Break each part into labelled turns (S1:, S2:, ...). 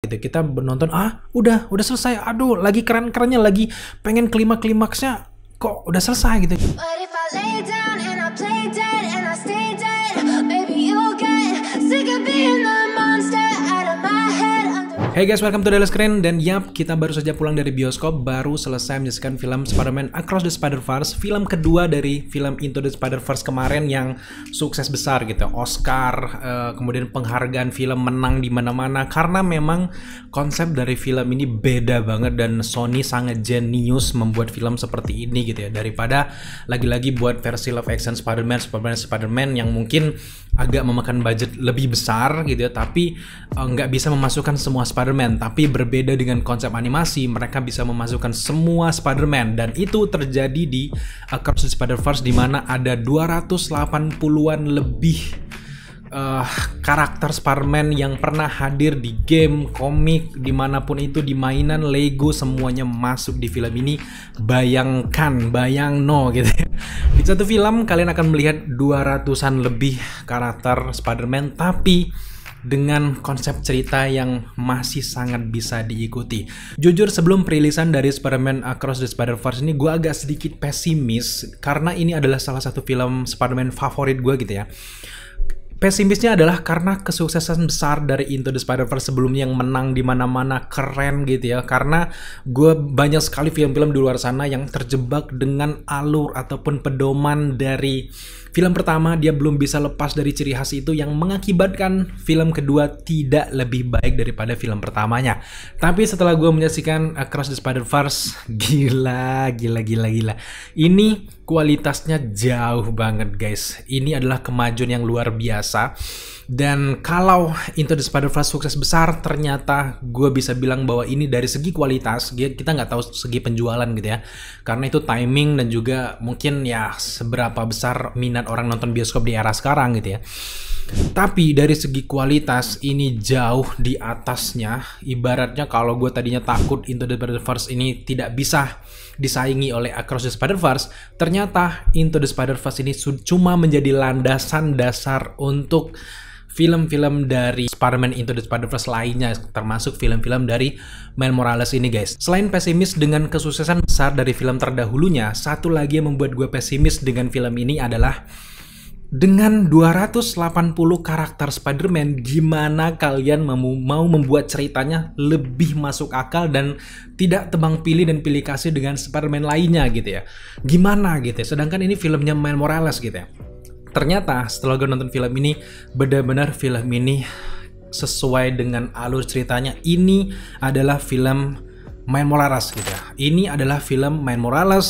S1: gitu. Kita menonton, udah selesai, aduh lagi keren-kerennya, lagi pengen klimaksnya, kok udah selesai gitu. Hey guys, welcome to Daily Screen. Dan yap, kita baru saja pulang dari bioskop, baru selesai menyaksikan film Spider-Man Across the Spider-Verse, film kedua dari film Into the Spider-Verse kemarin yang sukses besar gitu, Oscar, kemudian penghargaan film menang di mana-mana karena memang konsep dari film ini beda banget dan Sony sangat jenius membuat film seperti ini gitu ya, daripada lagi-lagi buat versi live action Spider-Man yang mungkin agak memakan budget lebih besar gitu ya, tapi nggak bisa memasukkan semua Spider-Man, tapi berbeda dengan konsep animasi, mereka bisa memasukkan semua Spider-Man, dan itu terjadi di Across the Spider-Verse di mana ada 280-an lebih karakter Spider-Man yang pernah hadir di game, komik, dimanapun itu, di mainan, Lego, semuanya masuk di film ini. Bayangno gitu ya. Di satu film kalian akan melihat 200-an lebih karakter Spider-Man, tapi dengan konsep cerita yang masih sangat bisa diikuti. Jujur, sebelum perilisan dari Spider-Man Across the Spider-Verse ini, gue agak sedikit pesimis karena ini adalah salah satu film Spider-Man favorit gue gitu ya. Pesimisnya adalah karena kesuksesan besar dari Into the Spider-Verse sebelumnya yang menang di mana-mana, keren gitu ya. Karena gue banyak sekali film-film di luar sana yang terjebak dengan alur ataupun pedoman dari film pertama, dia belum bisa lepas dari ciri khas itu yang mengakibatkan film kedua tidak lebih baik daripada film pertamanya. Tapi setelah gue menyaksikan Across the Spider-Verse, gila. Ini kualitasnya jauh banget guys. Ini adalah kemajuan yang luar biasa. Dan kalau Into the Spider-Verse sukses besar, ternyata gue bisa bilang bahwa ini dari segi kualitas, kita nggak tahu segi penjualan gitu ya. Karena itu timing dan juga mungkin ya seberapa besar minat orang nonton bioskop di era sekarang gitu ya. Tapi dari segi kualitas ini jauh di atasnya. Ibaratnya kalau gue tadinya takut Into the Spider-Verse ini tidak bisa disaingi oleh Across the Spider-Verse, ternyata Into the Spider-Verse ini cuma menjadi landasan dasar untuk film-film dari Spider-Man Into the Spider-Verse lainnya, termasuk film-film dari Miles Morales ini guys. Selain pesimis dengan kesuksesan besar dari film terdahulunya, satu lagi yang membuat gue pesimis dengan film ini adalah dengan 280 karakter Spider-Man, gimana kalian mau membuat ceritanya lebih masuk akal dan tidak tebang pilih dan pilih kasih dengan Spider-Man lainnya gitu ya. Gimana gitu ya, sedangkan ini filmnya Miles Morales gitu ya. Ternyata setelah gue nonton film ini, benar-benar film ini sesuai dengan alur ceritanya. Ini adalah film Miles Morales gitu ya. Ini adalah film Miles Morales,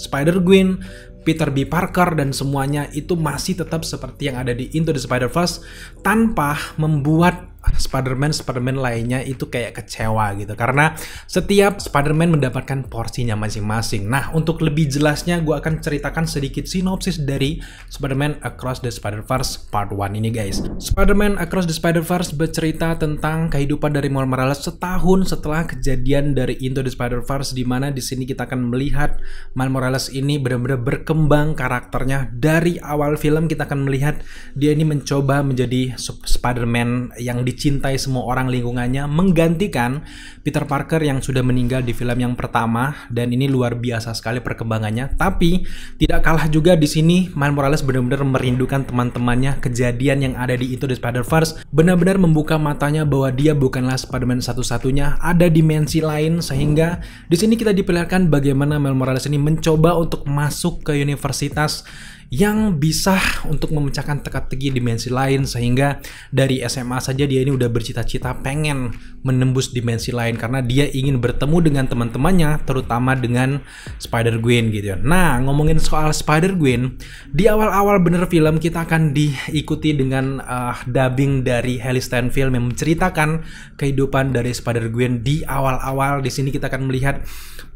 S1: Spider-Gwen, Peter B. Parker, dan semuanya itu masih tetap seperti yang ada di Into the Spider-Verse, tanpa membuat Spider-Man lainnya itu kayak kecewa gitu. Karena setiap Spider-Man mendapatkan porsinya masing-masing. Nah, untuk lebih jelasnya gue akan ceritakan sedikit sinopsis dari Spider-Man Across the Spider-Verse Part 1 ini guys. Spider-Man Across the Spider-Verse bercerita tentang kehidupan dari Miles Morales setahun setelah kejadian dari Into the Spider-Verse, di mana di sini kita akan melihat Miles Morales ini benar-benar berkembang karakternya. Dari awal film kita akan melihat dia ini mencoba menjadi Spider-Man yang dicintai semua orang lingkungannya, menggantikan Peter Parker yang sudah meninggal di film yang pertama, dan ini luar biasa sekali perkembangannya. Tapi tidak kalah juga di sini Miles Morales benar-benar merindukan teman-temannya. Kejadian yang ada di Into the Spider-Verse benar-benar membuka matanya bahwa dia bukanlah Spider-Man satu-satunya, ada dimensi lain, sehingga di sini kita diperlihatkan bagaimana Miles Morales ini mencoba untuk masuk ke universitas yang bisa untuk memecahkan teka-teki dimensi lain, sehingga dari SMA saja dia ini udah bercita-cita pengen menembus dimensi lain karena dia ingin bertemu dengan teman-temannya, terutama dengan Spider-Gwen gitu ya. Nah, ngomongin soal Spider-Gwen, di awal-awal bener film kita akan diikuti dengan dubbing dari Hailee Steinfeld yang menceritakan kehidupan dari Spider-Gwen di awal-awal. Di sini kita akan melihat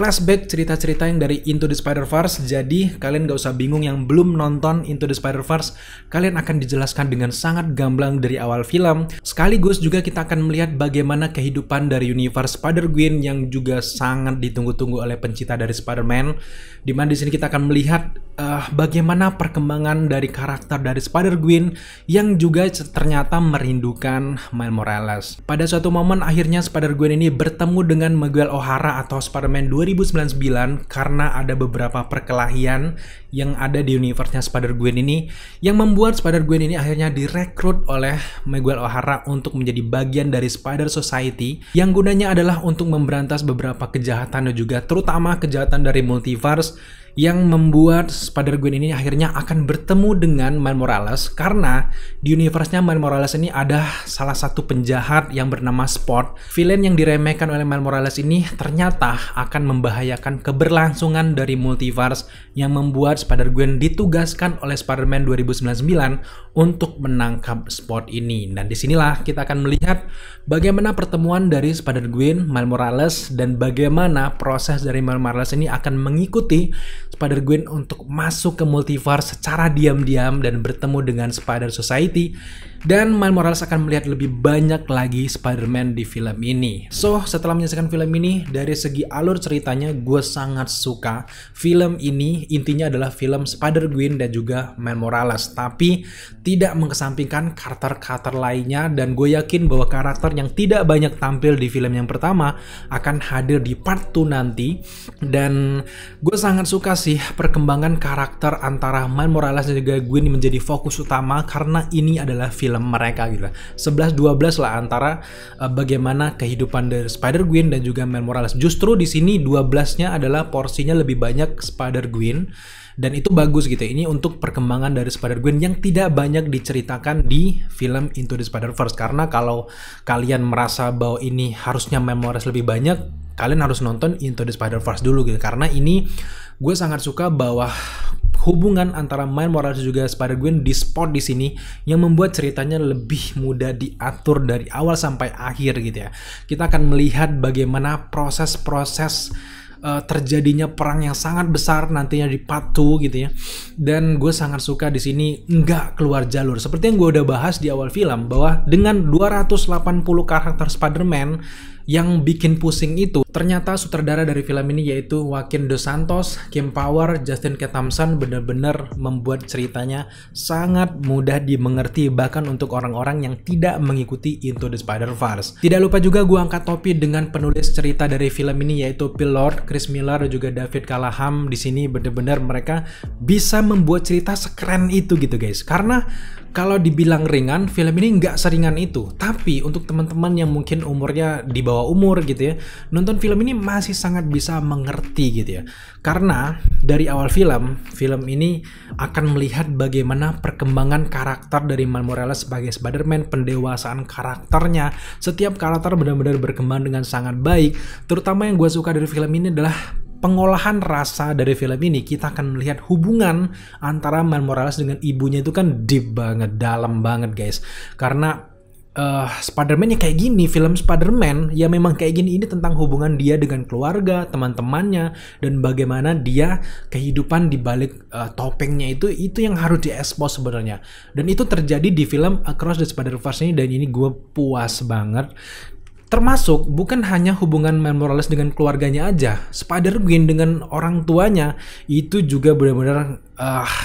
S1: flashback cerita-cerita yang dari Into the Spider-Verse. Jadi kalian gak usah bingung yang belum nonton Into the Spider-Verse, kalian akan dijelaskan dengan sangat gamblang dari awal film. Sekaligus juga kita akan melihat bagaimana kehidupan dari universe Spider-Gwen yang juga sangat ditunggu-tunggu oleh pencinta dari Spider-Man. Dimana di sini kita akan melihat bagaimana perkembangan dari karakter dari Spider-Gwen yang juga ternyata merindukan Miles Morales. Pada suatu momen akhirnya Spider-Gwen ini bertemu dengan Miguel O'Hara atau Spider-Man 2099 karena ada beberapa perkelahian yang ada di universe-nya Spider-Gwen ini yang membuat Spider-Gwen ini akhirnya direkrut oleh Miguel O'Hara untuk menjadi bagian dari Spider Society yang gunanya adalah untuk memberantas beberapa kejahatan dan juga terutama kejahatan dari multiverse, yang membuat Spider-Gwen ini akhirnya akan bertemu dengan Miles Morales karena di universe-nya Miles Morales ini ada salah satu penjahat yang bernama Spot. Villain yang diremehkan oleh Miles Morales ini ternyata akan membahayakan keberlangsungan dari multiverse yang membuat Spider-Gwen ditugaskan oleh Spider-Man 2099 untuk menangkap Spot ini. Dan disinilah kita akan melihat bagaimana pertemuan dari Spider-Gwen, Miles Morales, dan bagaimana proses dari Miles Morales ini akan mengikuti Spider-Gwen untuk masuk ke multiverse secara diam-diam dan bertemu dengan Spider Society, dan Miles Morales akan melihat lebih banyak lagi Spider-Man di film ini. So, setelah menyaksikan film ini, dari segi alur ceritanya gue sangat suka. Film ini intinya adalah film Spider-Gwen dan juga Miles Morales, tapi tidak mengesampingkan karakter-karakter lainnya, dan gue yakin bahwa karakter yang tidak banyak tampil di film yang pertama akan hadir di part 2 nanti. Dan gue sangat suka sih perkembangan karakter antara Miles Morales dan juga Gwen menjadi fokus utama karena ini adalah film mereka gitu. 11-12 lah antara bagaimana kehidupan dari Spider-Gwen dan juga Miles Morales. Justru di sini 12-nya adalah porsinya lebih banyak Spider-Gwen. Dan itu bagus gitu. Ini untuk perkembangan dari Spider-Gwen yang tidak banyak diceritakan di film Into the Spider-Verse. Karena kalau kalian merasa bahwa ini harusnya Miles Morales lebih banyak, kalian harus nonton Into the Spider-Verse dulu gitu. Karena ini gue sangat suka bahwa hubungan antara Miles Morales juga Spider-Gwen di Spot di sini yang membuat ceritanya lebih mudah diatur dari awal sampai akhir gitu ya. Kita akan melihat bagaimana proses-proses terjadinya perang yang sangat besar nantinya di part 2 gitu ya. Dan gue sangat suka di sini nggak keluar jalur. Seperti yang gue udah bahas di awal film bahwa dengan 280 karakter Spider-Man yang bikin pusing itu ternyata sutradara dari film ini yaitu Joaquin Dos Santos, Kim Power, Justin K. Thompson benar-benar membuat ceritanya sangat mudah dimengerti bahkan untuk orang-orang yang tidak mengikuti Into the Spider-Verse. Tidak lupa juga gue angkat topi dengan penulis cerita dari film ini yaitu Phil Lord, Chris Miller dan juga David Callahan. Di sini benar-benar mereka bisa membuat cerita sekeren itu gitu guys. Karena kalau dibilang ringan, film ini nggak seringan itu. Tapi untuk teman-teman yang mungkin umurnya di bawah umur gitu ya, nonton film ini masih sangat bisa mengerti gitu ya. Karena dari awal film ini akan melihat bagaimana perkembangan karakter dari Miles Morales sebagai Spider-Man, pendewasaan karakternya. Setiap karakter benar-benar berkembang dengan sangat baik. Terutama yang gue suka dari film ini adalah pengolahan rasa dari film ini. Kita akan melihat hubungan antara Miles Morales dengan ibunya itu kan deep banget, dalam banget guys. Karena Spider-Man ya kayak gini, film Spider-Man ya memang kayak gini. Ini tentang hubungan dia dengan keluarga, teman-temannya, dan bagaimana dia kehidupan di balik topengnya itu yang harus diekspos sebenarnya. Dan itu terjadi di film Across the Spider-Verse ini, dan ini gue puas banget. Termasuk bukan hanya hubungan Miles Morales dengan keluarganya aja, Spider-Gwen dengan orang tuanya itu juga benar-benar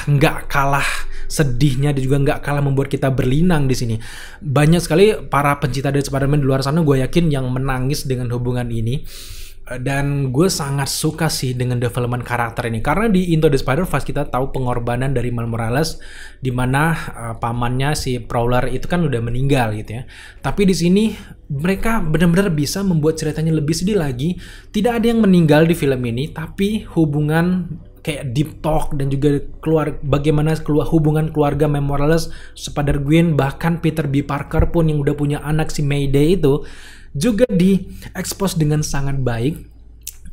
S1: nggak kalah sedihnya dan juga nggak kalah membuat kita berlinang di sini. Banyak sekali para pencinta dari Spider-Man di luar sana gue yakin yang menangis dengan hubungan ini. Dan gue sangat suka sih dengan development karakter ini karena di Into the Spider-Verse kita tahu pengorbanan dari Miles Morales di mana pamannya si Prowler itu kan udah meninggal gitu ya. Tapi di sini mereka benar-benar bisa membuat ceritanya lebih sedih lagi. Tidak ada yang meninggal di film ini, tapi hubungan kayak deep talk dan juga bagaimana hubungan keluarga Miles Morales, Spider-Gwen, bahkan Peter B. Parker pun yang udah punya anak si Mayday itu juga diekspos dengan sangat baik.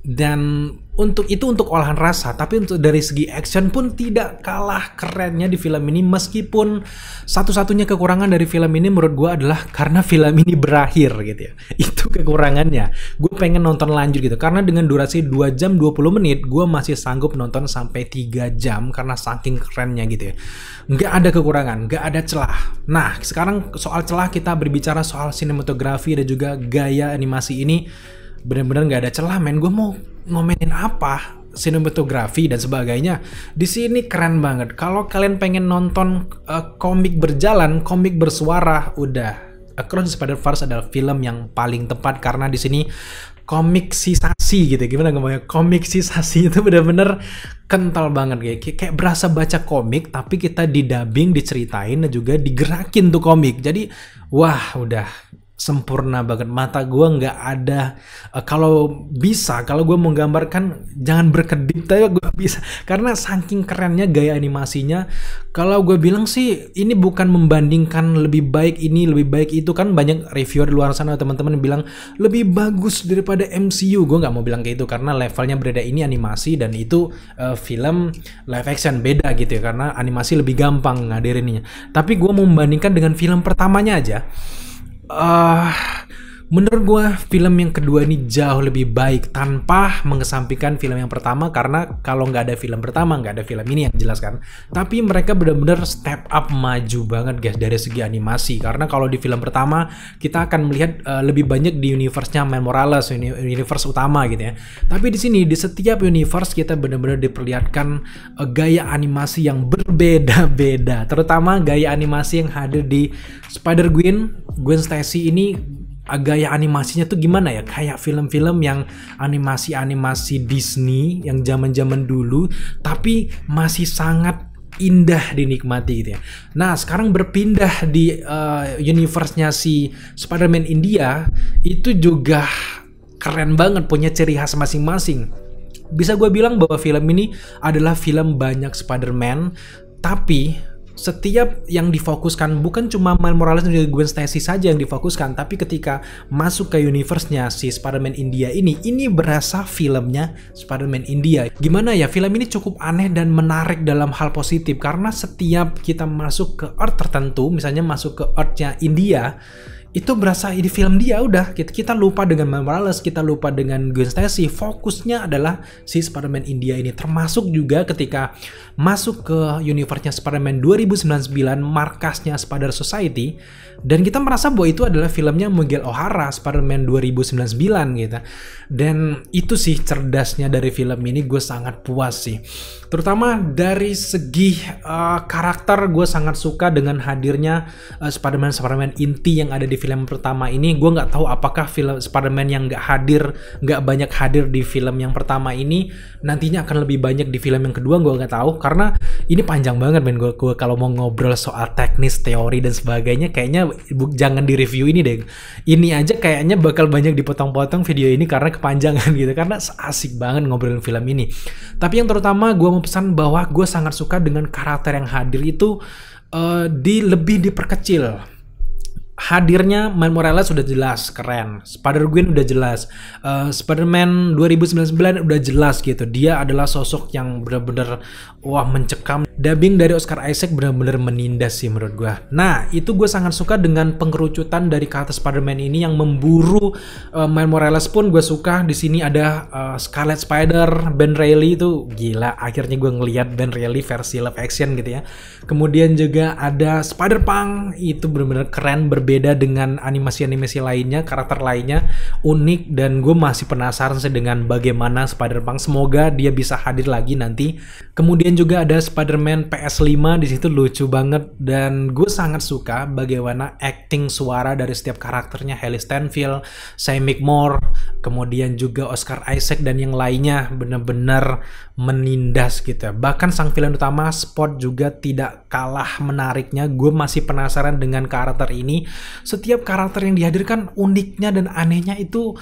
S1: Dan untuk olahan rasa, tapi untuk dari segi action pun tidak kalah kerennya di film ini, meskipun satu-satunya kekurangan dari film ini menurut gue adalah karena film ini berakhir gitu ya. Itu kekurangannya. Gue pengen nonton lanjut gitu, karena dengan durasi 2 jam 20 menit gue masih sanggup nonton sampai 3 jam karena saking kerennya gitu ya. Nggak ada kekurangan, nggak ada celah. Nah, sekarang soal celah, kita berbicara soal sinematografi dan juga gaya animasi ini. Bener-bener nggak ada celah, men. Gue mau ngomenin apa, sinematografi dan sebagainya. Di sini keren banget. Kalau kalian pengen nonton komik berjalan, komik bersuara, udah Across the Spider-Verse adalah film yang paling tepat, karena di sini komik sisasi gitu. Gimana ngomongnya? Komik sisasi itu bener-bener kental banget, kayak berasa baca komik tapi kita didubbing, diceritain dan juga digerakin tuh komik. Jadi wah, udah sempurna banget. Mata gue nggak ada kalau gue mau gambarkan jangan berkedip, tapi gue bisa karena saking kerennya gaya animasinya. Kalau gue bilang sih ini bukan membandingkan lebih baik ini lebih baik itu, kan banyak reviewer di luar sana teman-teman yang bilang lebih bagus daripada MCU. Gue nggak mau bilang kayak itu karena levelnya berbeda. Ini animasi dan itu film live action, beda gitu ya, karena animasi lebih gampang ngadirinnya. Tapi gue mau membandingkan dengan film pertamanya aja. Menurut gue film yang kedua ini jauh lebih baik, tanpa mengesampingkan film yang pertama, karena kalau nggak ada film pertama nggak ada film ini yang jelas kan. Tapi mereka benar-benar step up, maju banget guys dari segi animasi. Karena kalau di film pertama kita akan melihat lebih banyak di universe-nya Miles Morales, universe utama gitu ya. Tapi di sini di setiap universe kita benar-benar diperlihatkan gaya animasi yang berbeda-beda, terutama gaya animasi yang hadir di Spider-Gwen, Gwen Stacy ini. Gaya animasinya tuh gimana ya, kayak film-film yang animasi Disney yang zaman-zaman dulu, tapi masih sangat indah dinikmati gitu ya. Nah, sekarang berpindah di universe-nya si Spider-Man India, itu juga keren banget, punya ciri khas masing-masing. Bisa gue bilang bahwa film ini adalah film banyak Spider-Man, tapi setiap yang difokuskan bukan cuma Miles Morales dan juga Gwen Stacy saja yang difokuskan, tapi ketika masuk ke universe-nya si Spider-Man India ini berasa filmnya Spider-Man India. Gimana ya, film ini cukup aneh dan menarik dalam hal positif, karena setiap kita masuk ke Earth tertentu, misalnya masuk ke Earth-nya India, itu berasa ini film dia. Udah kita lupa dengan Miles Morales, kita lupa dengan Gwen Stacy, fokusnya adalah si Spider-Man India ini. Termasuk juga ketika masuk ke universe-nya Spider-Man 2099, markasnya Spider Society, dan kita merasa bahwa itu adalah filmnya Miguel O'Hara, Spider-Man 2099 gitu. Dan itu sih cerdasnya dari film ini, gue sangat puas sih. Terutama dari segi karakter, gue sangat suka dengan hadirnya Spider-Man inti yang ada di film pertama ini. Gue nggak tahu apakah film Spider-Man yang nggak banyak hadir di film yang pertama ini nantinya akan lebih banyak di film yang kedua. Gue nggak tahu karena ini panjang banget, men. Gue kalau mau ngobrol soal teknis, teori dan sebagainya, kayaknya jangan di review ini deh. Ini aja kayaknya bakal banyak dipotong-potong video ini karena kepanjangan gitu, karena asik banget ngobrolin film ini. Tapi yang terutama gue mau pesan bahwa gue sangat suka dengan karakter yang hadir itu lebih diperkecil. Hadirnya Miles Morales sudah jelas keren, Spider-Gwen udah jelas, Spider-Man 2099 udah jelas gitu. Dia adalah sosok yang benar-benar wah mencekam. Dubbing dari Oscar Isaac benar-benar menindas sih menurut gue. Nah, itu gue sangat suka dengan pengerucutan dari karakter Spider-Man ini yang memburu Miles Morales pun gue suka. Di sini ada Scarlet Spider, Ben Reilly itu gila. Akhirnya gue ngelihat Ben Reilly versi live action gitu ya. Kemudian juga ada Spider-Punk, itu benar-benar keren, berbeda dengan animasi-animasi lainnya, karakter lainnya unik, dan gue masih penasaran sih dengan bagaimana Spider-Punk. Semoga dia bisa hadir lagi nanti. Kemudian juga ada Spider-Man PS5, di situ lucu banget, dan gue sangat suka bagaimana acting suara dari setiap karakternya. Hailey Steinfeld, Shamik Moore, kemudian juga Oscar Isaac dan yang lainnya benar-benar menindas gitu. Bahkan sang villain utama Spot juga tidak kalah menariknya. Gue masih penasaran dengan karakter ini. Setiap karakter yang dihadirkan uniknya dan anehnya itu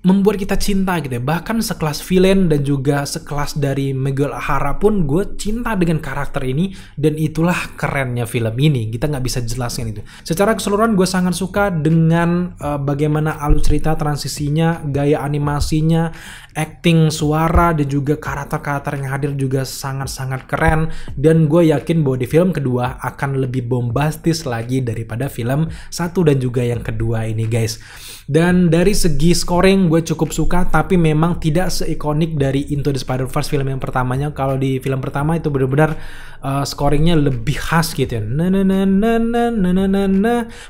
S1: membuat kita cinta gitu ya. Bahkan sekelas villain dan juga sekelas dari Miguel O'Hara pun gue cinta dengan karakter ini, dan itulah kerennya film ini. Kita nggak bisa jelaskan itu. Secara keseluruhan gue sangat suka dengan bagaimana alur cerita, transisinya, gaya animasinya, acting, suara, dan juga karakter-karakter yang hadir juga sangat-sangat keren. Dan gue yakin bahwa di film kedua akan lebih bombastis lagi daripada film 1 dan juga yang kedua ini guys. Dan dari segi scoring gue cukup suka, tapi memang tidak seikonik dari Into the Spider-Verse film yang pertamanya. Kalau di film pertama itu benar-benar scoringnya lebih khas gitu ya.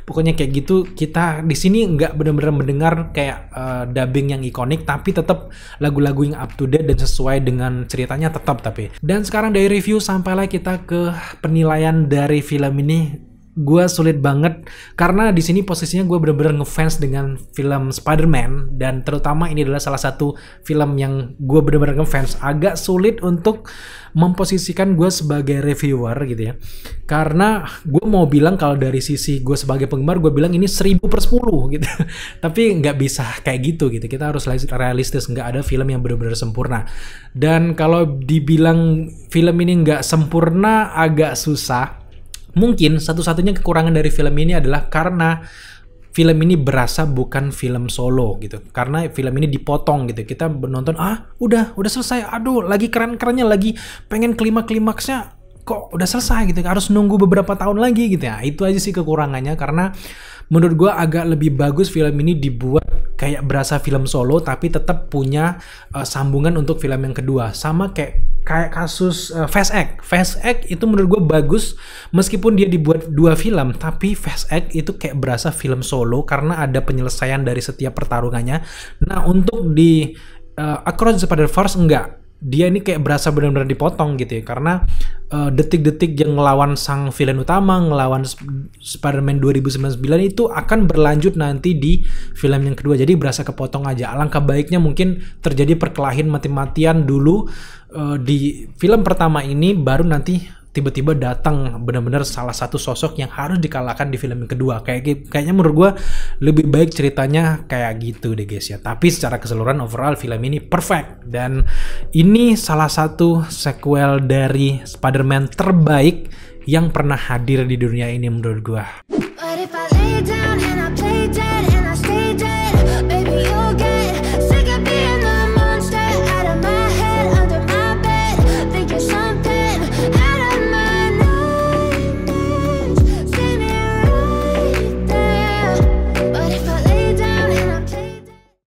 S1: Pokoknya kayak gitu. Kita di sini nggak benar-benar mendengar kayak dubbing yang ikonik, tapi tetap lagu-lagu yang up to date dan sesuai dengan ceritanya tetap tapi. Dan sekarang dari review sampailah kita ke penilaian dari film ini. Gue sulit banget karena di sini posisinya gue bener-bener ngefans dengan film Spider-Man, dan terutama ini adalah salah satu film yang gue bener-bener ngefans. Agak sulit untuk memposisikan gue sebagai reviewer gitu ya, karena gue mau bilang kalau dari sisi gue sebagai penggemar, gue bilang ini 1000/10 gitu. Tapi nggak bisa kayak gitu. Kita harus realistis, nggak ada film yang bener-bener sempurna. Dan kalau dibilang film ini nggak sempurna agak susah. Mungkin satu-satunya kekurangan dari film ini adalah karena film ini berasa bukan film solo gitu. Karena film ini dipotong gitu. Kita menonton, udah selesai. Aduh, lagi keren-kerennya, lagi pengen klimaksnya kok udah selesai gitu. Harus nunggu beberapa tahun lagi gitu ya. Itu aja sih kekurangannya, karena menurut gue agak lebih bagus film ini dibuat kayak berasa film solo tapi tetap punya sambungan untuk film yang kedua. Sama kayak kasus Fast X. Fast X itu menurut gue bagus meskipun dia dibuat 2 film, tapi Fast X itu kayak berasa film solo karena ada penyelesaian dari setiap pertarungannya. Nah, untuk di Across the Spider-Verse enggak. Dia ini kayak berasa benar-benar dipotong gitu ya, karena detik-detik yang ngelawan sang villain utama, ngelawan Spider-Man 2099 itu akan berlanjut nanti di film yang kedua. Jadi berasa kepotong aja. Alangkah baiknya mungkin terjadi perkelahian mati-matian dulu di film pertama ini, baru nanti tiba-tiba datang benar-benar salah satu sosok yang harus dikalahkan di film yang kedua. Kayaknya menurut gue lebih baik ceritanya kayak gitu deh guys ya. Tapi secara keseluruhan overall film ini perfect, dan ini salah satu sequel dari Spider-Man terbaik yang pernah hadir di dunia ini menurut gue.